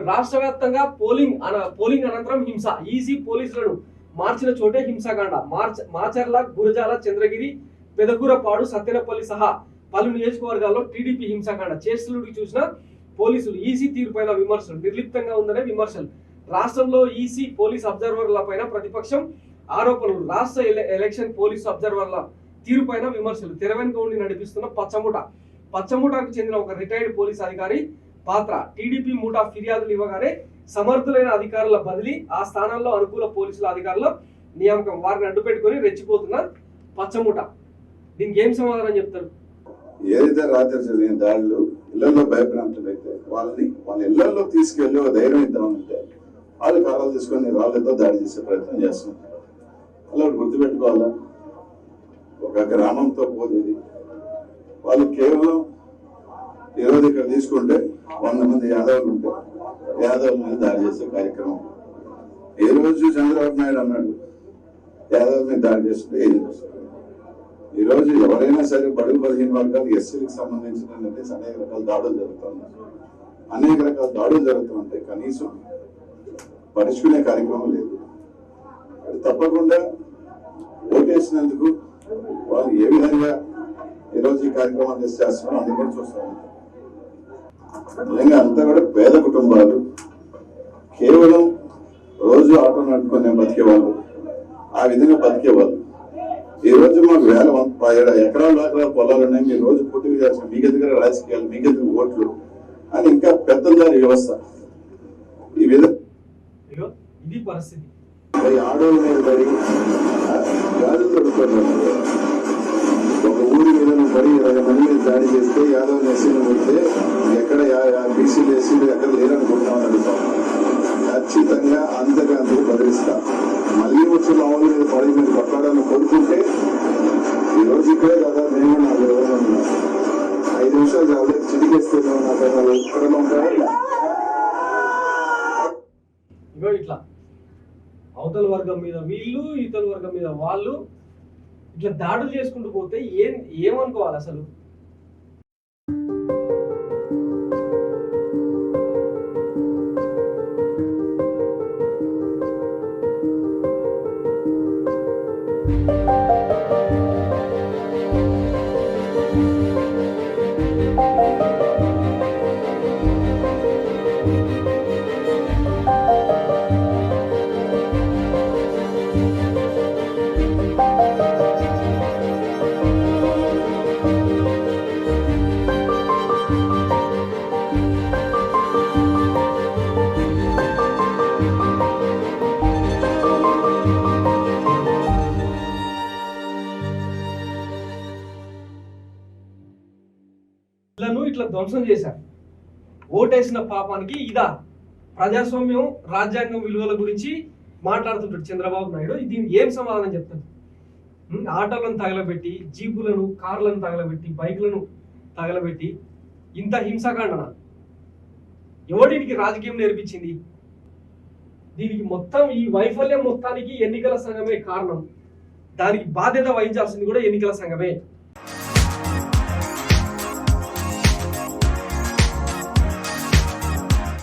రాష్ట్ర వ్యాప్తంగా పోలింగ్ అనంతరం హింస ఈసీ పోలీసులను మార్చిన చోటే హింసాకాండ మాచర్ల గురజాల చంద్రగిరి పెదకూరపాడు సత్తెనపల్లి సహా పలు నియోజకవర్గాల్లో టీడీపీ హింసాకాండ చేస్తులుడికి చూసిన పోలీసులు ఈసీ తీరుపైన విమర్శలు నిర్లిప్తంగా ఉందనే విమర్శలు రాష్ట్రంలో ఈసీ పోలీస్ అబ్జర్వర్ల పైన ప్రతిపక్షం ఆరోపణలు రాష్ట్ర ఎలక్షన్ పోలీసు అబ్జర్వర్ల తీరుపైన విమర్శలు తెర వెనుక ఉండి నడిపిస్తున్న పచ్చమూటకు చెందిన ఒక రిటైర్డ్ పోలీస్ అధికారి పాత్ర టీడీపీ మూటా ఫిర్యాదులు ఇవ్వగానే సమర్థులైన అధికారుల బదిలీ ఆ స్థానాల్లో అనుకూల పోలీసుల అధికారుల నియామకం వారిని అడ్డుపెట్టుకుని రెచ్చిపోతున్న పచ్చమూట దీనికి ఏం సమాధానం చెప్తారు? ఏదైతే రాత్రి జరిగిన దాడులు ఇళ్లలో భయప్రాంతులైతే వాళ్ళ ఇళ్లలో తీసుకెళ్లి ఒక ధైర్యం ఇద్దామంటే వాళ్ళు కాలాలు తీసుకొని రాళ్లతో దాడి చేసే ప్రయత్నం చేస్తున్నారు. అలా గుర్తుపెట్టుకోవాలా, ఒక గ్రామంతో పోదేది వాళ్ళు కేవలం ఈరోజు ఇక్కడ తీసుకుంటే 100 మంది యాదవులు ఉంటే యాదవుల మీద దాడి చేసే కార్యక్రమం. ఏ రోజు చంద్రబాబు నాయుడు అన్నాడు యాదవుల మీద దాడి చేస్తుంటే ఏం చేస్తారు. ఈ రోజు ఎవరైనా సరే బడుగు 15 వర్గాలు ఎస్సీలకు సంబంధించిన అనేక రకాల దాడులు జరుగుతుంటాయి. కనీసం పరుచుకునే కార్యక్రమం లేదు. అది తప్పకుండా ఓటేసినందుకు వాళ్ళు ఏ విధంగా ఈరోజు ఈ కార్యక్రమాలు చేస్తున్నారో అన్ని కూడా చూస్తాం. నిజంగా అంతా కూడా పేద కుటుంబాలు, కేవలం రోజు ఆటో నడుపుకునే బతికేవాళ్ళు, ఆ విధంగా బతికేవాళ్ళు. ఈ రోజు మాకు 7 ఎకరాల పొలాలు ఉన్నాయి, మీరు రోజు పూర్తిగా చేస్తాం, మీకెందుకు రాజకీయాలు, మీకెందుకు ఓట్లు అని ఇంకా పెద్దదారి వ్యవస్థ. ఈ విధంగా ఇది పరిస్థితి. ఆడోళ్ళ మీద పడి గాజులు తొడుక్కున్నారు. ఒక ఊరి మీద పడి 20 మంది మీద దాడి చేస్తే యాదవ్ ఎస్సీలు కొడితే ఎక్కడ బీసీలు ఎస్సీలు ఎక్కడ లేరనుకుంటున్నామని అడుగుతాం. ఖచ్చితంగా అంతకు బదిలిస్తా. మళ్ళీ వచ్చి మామూలు మీద పడి మీద కొట్లాడాలని కోరుకుంటే ఈరోజు ఇక్కడే కదా మేము 4 రోజులు ఉన్నాం. 5 నిమిషాలు చాలా చిటికేస్తున్నాం. నాకు ఇక్కడ ఉంటాయి ఇట్లా అవతల వర్గం మీద వీళ్ళు, ఇతర వర్గం మీద వాళ్ళు ఇట్లా దాడులు చేసుకుంటూ పోతే ఏమనుకోవాలి అసలు? ఇట్లా ధ్వంసం చేశారు. ఓటేసిన పాపానికి ఇదా ప్రజాస్వామ్యం, రాజ్యాంగం విలువల గురించి మాట్లాడుతుంటాడు చంద్రబాబు నాయుడు. దీనికి ఏం సమాధానం చెప్తాడు? ఆటోలను తగలబెట్టి, జీపులను, కార్లను తగలబెట్టి, బైక్లను తగలబెట్టి ఇంత హింసాకాండన ఎవరికి రాజకీయం నేర్పించింది? దీనికి మొత్తం ఈ వైఫల్యం మొత్తానికి ఎన్నికల సంఘమే కారణం. దానికి బాధ్యత వహించాల్సింది కూడా ఎన్నికల సంఘమే.